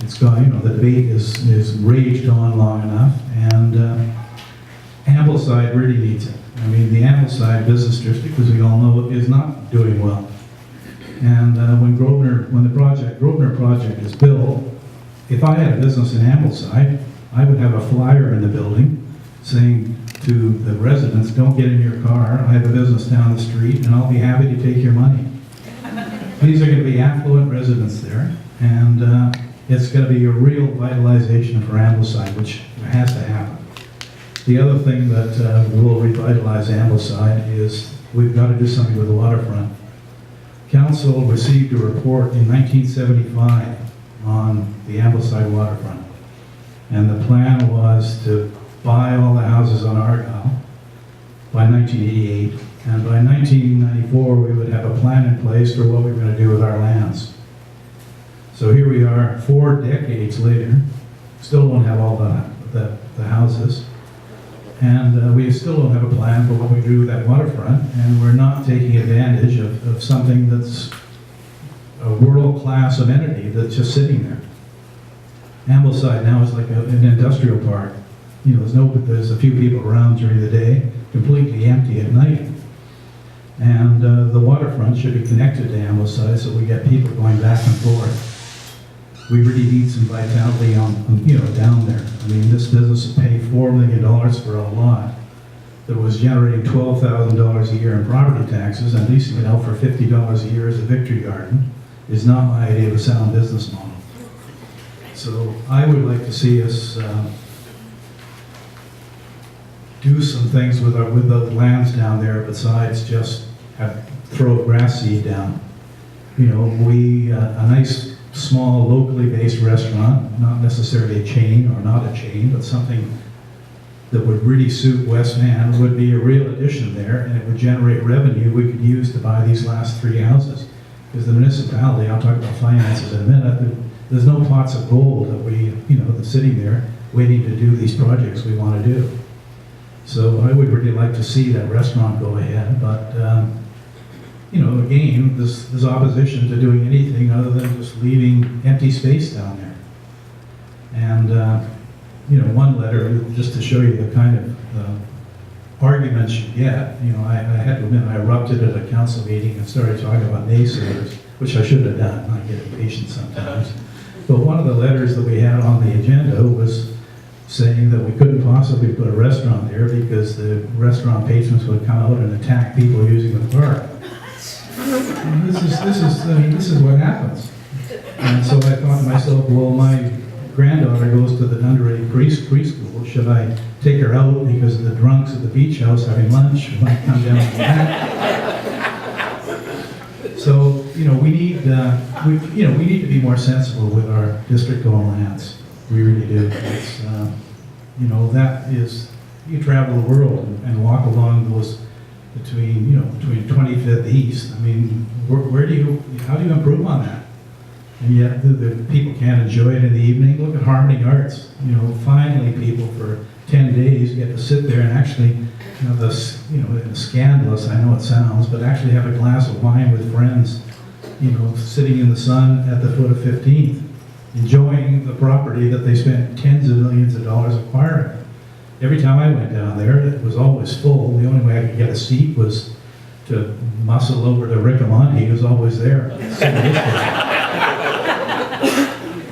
It's gone, the debate is raged on long enough, and Ambleside really needs it. I mean, the Ambleside business district, as we all know, is not doing well. And when the Grosvenor project is built, if I had a business in Ambleside, I would have a flyer in the building saying to the residents, don't get in your car, I have a business down the street, and I'll be happy to take your money. These are going to be affluent residents there, and it's going to be a real vitalization for Ambleside, which has to happen. The other thing that will revitalize Ambleside is we've got to do something with the waterfront. Council received a report in 1975 on the Ambleside waterfront. And the plan was to buy all the houses on Argyle by 1988. And by 1994, we would have a plan in place for what we were going to do with our lands. So here we are 4 decades later, still don't have all the houses. And we still don't have a plan for what we do with that waterfront, and we're not taking advantage of something that's a world-class amenity that's just sitting there. Ambleside now is like an industrial park. There's a few people around during the day, completely empty at night. And the waterfront should be connected to Ambleside so we get people going back and forth. We really need some vitality down there. I mean, this business has paid $4 million for a lot that was generating $12,000 a year in property taxes, and leasing it out for $50 a year as a victory garden is not my idea of a sound business model. So I would like to see us do some things with the lands down there besides just throw a grass seed down. A nice small locally based restaurant, not necessarily a chain or not a chain, but something that would really suit West Van would be a real addition there, and it would generate revenue we could use to buy these last 3 houses. Because the municipality, I'll talk about finances in a minute, there's no pots of gold that that's sitting there waiting to do these projects we want to do. So I would really like to see that restaurant go ahead, but again, there's opposition to doing anything other than just leaving empty space down there. And one letter, just to show you the kind of arguments you get, I had to admit I erupted at a council meeting and started talking about naysayers, which I should have done. I get impatient sometimes. But one of the letters that we had on the agenda was saying that we couldn't possibly put a restaurant there because the restaurant patrons would come out and attack people using the park. And this is what happens. And so I thought to myself, well, my granddaughter goes to the underage preschool. Should I take her out because of the drunks at the beach house having lunch when I come down from that? So we need to be more sensible with our district-owned lands. We really do. It's that is, you travel the world and walk along those between 25th East. I mean, how do you improve on that? And yet the people can't enjoy it in the evening. Look at Harmony Arts. Finally people for 10 days get to sit there and actually, scandalous, I know it sounds, but actually have a glass of wine with friends, sitting in the sun at the foot of 15th, enjoying the property that they spent tens of millions of dollars acquiring. Every time I went down there, it was always full. The only way I could get a seat was to muscle over to Rick Amonte, he was always there.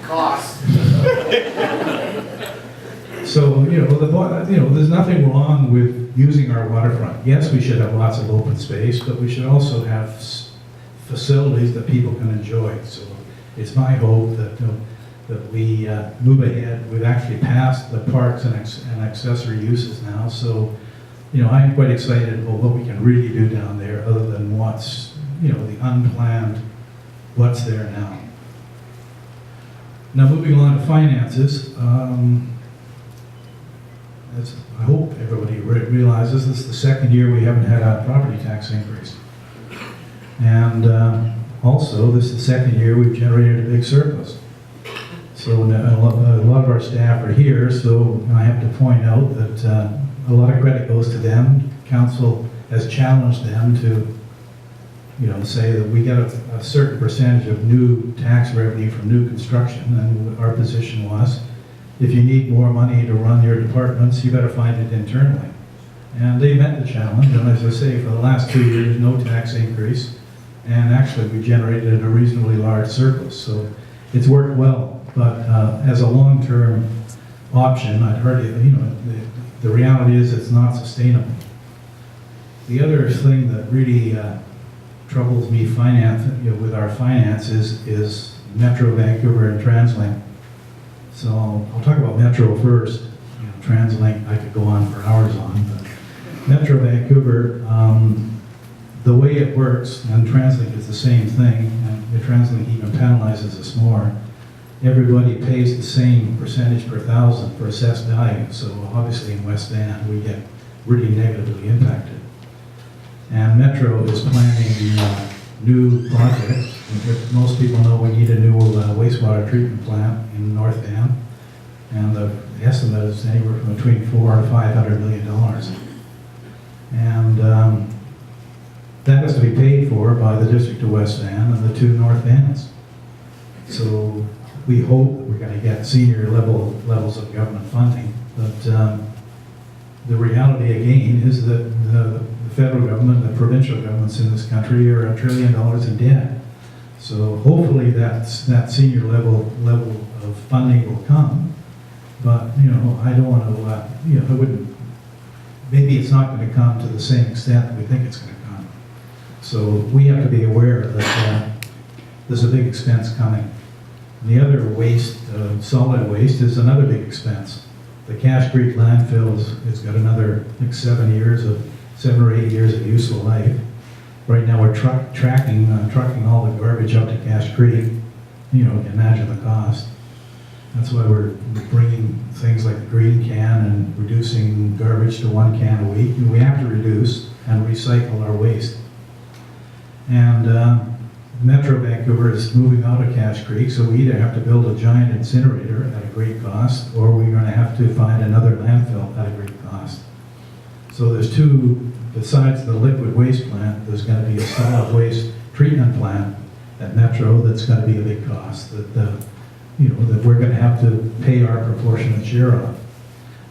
Cost. So, there's nothing wrong with using our waterfront. Yes, we should have lots of open space, but we should also have facilities that people can enjoy. So it's my hope that we move ahead. We've actually passed the parks and accessory uses now, so I'm quite excited about what we can really do down there other than what's, the unplanned, what's there now. Now moving on to finances, as I hope everybody realizes, this is the second year we haven't had a property tax increase. And also, this is the second year we've generated a big surplus. So a lot of our staff are here, so I have to point out that a lot of credit goes to them. Council has challenged them to, say that we get a certain percentage of new tax revenue from new construction, and our position was, if you need more money to run your departments, you better find it internally. And they met the challenge, and as I say, for the last 2 years, no tax increase, and actually we generated a reasonably large surplus, so it's worked well. But as a long-term option, I'd hardly, the reality is it's not sustainable. The other thing that really troubles me with our finances is Metro Vancouver and TransLink. So I'll talk about Metro first. TransLink I could go on for hours on, but Metro Vancouver, the way it works, and TransLink is the same thing, and the TransLink even penalizes us more. Everybody pays the same percentage per thousand for assessed value, so obviously in West Van we get really negatively impacted. And Metro is planning new projects. Most people know we need a new wastewater treatment plant in North Van, and the estimate is anywhere from between $400 and $500 million. And that has to be paid for by the District of West Van and the 2 North Vans. So we hope that we're going to get senior levels of government funding, but the reality again is that the federal government, the provincial governments in this country are $1 trillion in debt. So hopefully that senior level of funding will come, but I don't want to, I wouldn't, maybe it's not going to come to the same extent that we think it's going to come. So we have to be aware that there's a big expense coming. The other waste, solid waste, is another big expense. The Cache Creek landfill has got another, I think, 7 or 8 years of useful life. Right now we're trucking all the garbage up to Cache Creek. You can imagine the cost. That's why we're bringing things like the green can and reducing garbage to 1 can a week. And we have to reduce and recycle our waste. And Metro Vancouver is moving out of Cache Creek, so we either have to build a giant incinerator at a great cost, or we're going to have to find another landfill at a great cost. So there's 2, besides the liquid waste plant, there's going to be a solid waste treatment plant at Metro that's going to be a big cost that we're going to have to pay our proportionate share of.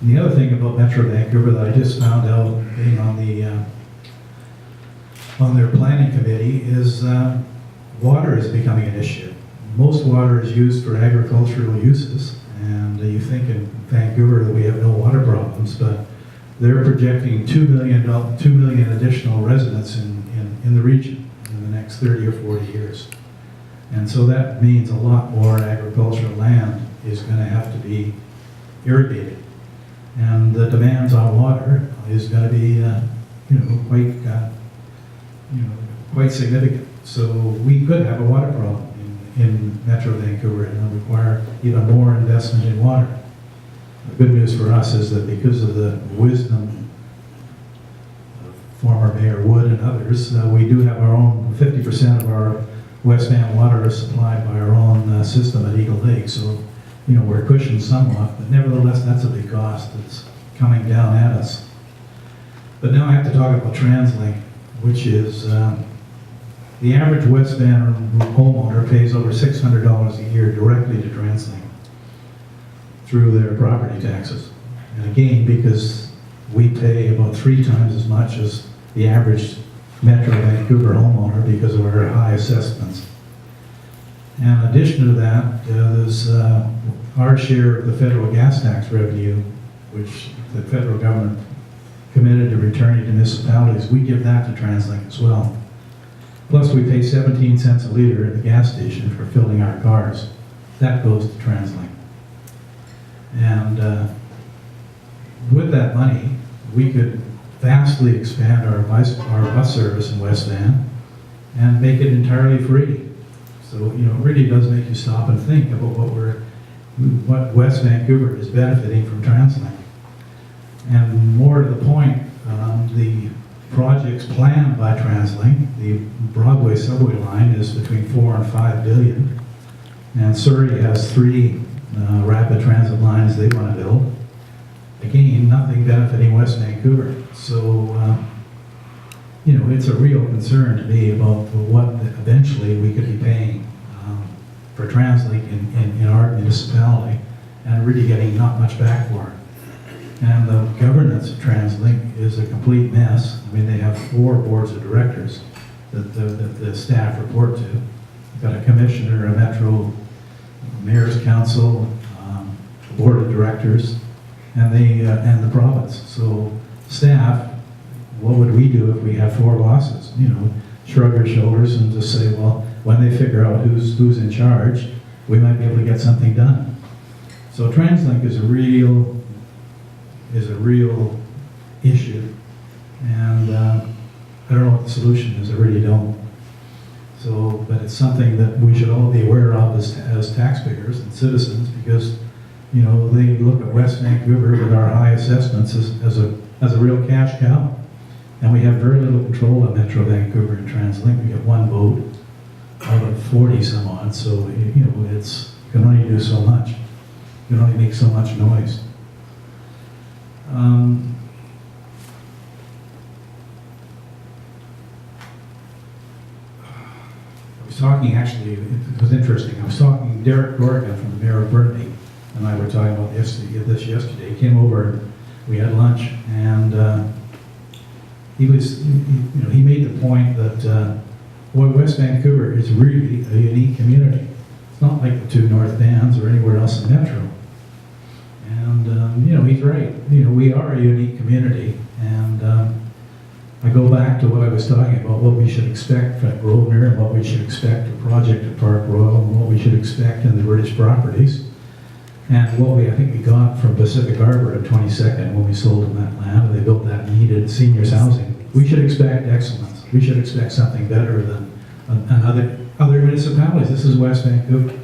And the other thing about Metro Vancouver that I just found out being on their planning committee is water is becoming an issue. Most water is used for agricultural uses, and you think in Vancouver that we have no water problems, but they're projecting 2 million additional residents in the region in the next 30 or 40 years. And so that means a lot more agricultural land is going to have to be irrigated. And the demands on water is going to be quite significant. So we could have a water problem in Metro Vancouver, and it'll require even more investment in water. The good news for us is that because of the wisdom of former Mayor Wood and others, we do have our own, 50% of our West Van water is supplied by our own system at Eagle Lake. So, we're cushioned somewhat, but nevertheless, that's a big cost that's coming down at us. But now I have to talk about TransLink, which is the average West Van homeowner pays over $600 a year directly to TransLink through their property taxes. And again, because we pay about 3 times as much as the average Metro Vancouver homeowner because of our high assessments. And in addition to that, there's our share of the federal gas tax revenue, which the federal government committed to returning to municipalities. We give that to TransLink as well. Plus we pay 17 cents a liter at the gas station for filling our cars. That goes to TransLink. And with that money, we could vastly expand our bus service in West Van and make it entirely free. So, it really does make you stop and think about what West Vancouver is benefiting from TransLink. And more to the point, the projects planned by TransLink, the Broadway subway line is between $4 and $5 billion, and Surrey has 3 rapid transit lines they want to build. Again, nothing benefiting West Vancouver. So you know, it's a real concern to me about what eventually we could be paying for TransLink in our municipality, and really getting not much back for it. And the governance of TransLink is a complete mess. I mean, they have 4 boards of directors that the staff report to. You've got a commissioner, a metro mayor's council, a board of directors, and the province. So staff, what would we do if we had 4 bosses? You know, shrug our shoulders and just say, well, when they figure out who's in charge, we might be able to get something done. So TransLink is a real issue, and I don't know what the solution is. I really don't. So, but it's something that we should all be aware of as taxpayers and citizens, because, you know, they look at West Vancouver with our high assessments as a real cash cow, and we have very little control of Metro Vancouver and TransLink. We get 1 vote out of 40 some odd, so you know, you can only do so much. You can only make so much noise. I was talking, actually, it was interesting. I was talking, Derek Gorga from the mayor of Burnaby and I were talking about this yesterday. He came over and we had lunch, and he made the point that West Vancouver is really a unique community. It's not like the 2 North Bands or anywhere else in Metro. And, you know, he's right. You know, we are a unique community, and I go back to what I was talking about, what we should expect at Grosvenor, and what we should expect a project at Park Royal, and what we should expect in the British properties, and what I think we got from Pacific Harbour at 22nd when we sold them that land, and they built that needed seniors housing. We should expect excellence. We should expect something better than other municipalities. This is West Vancouver.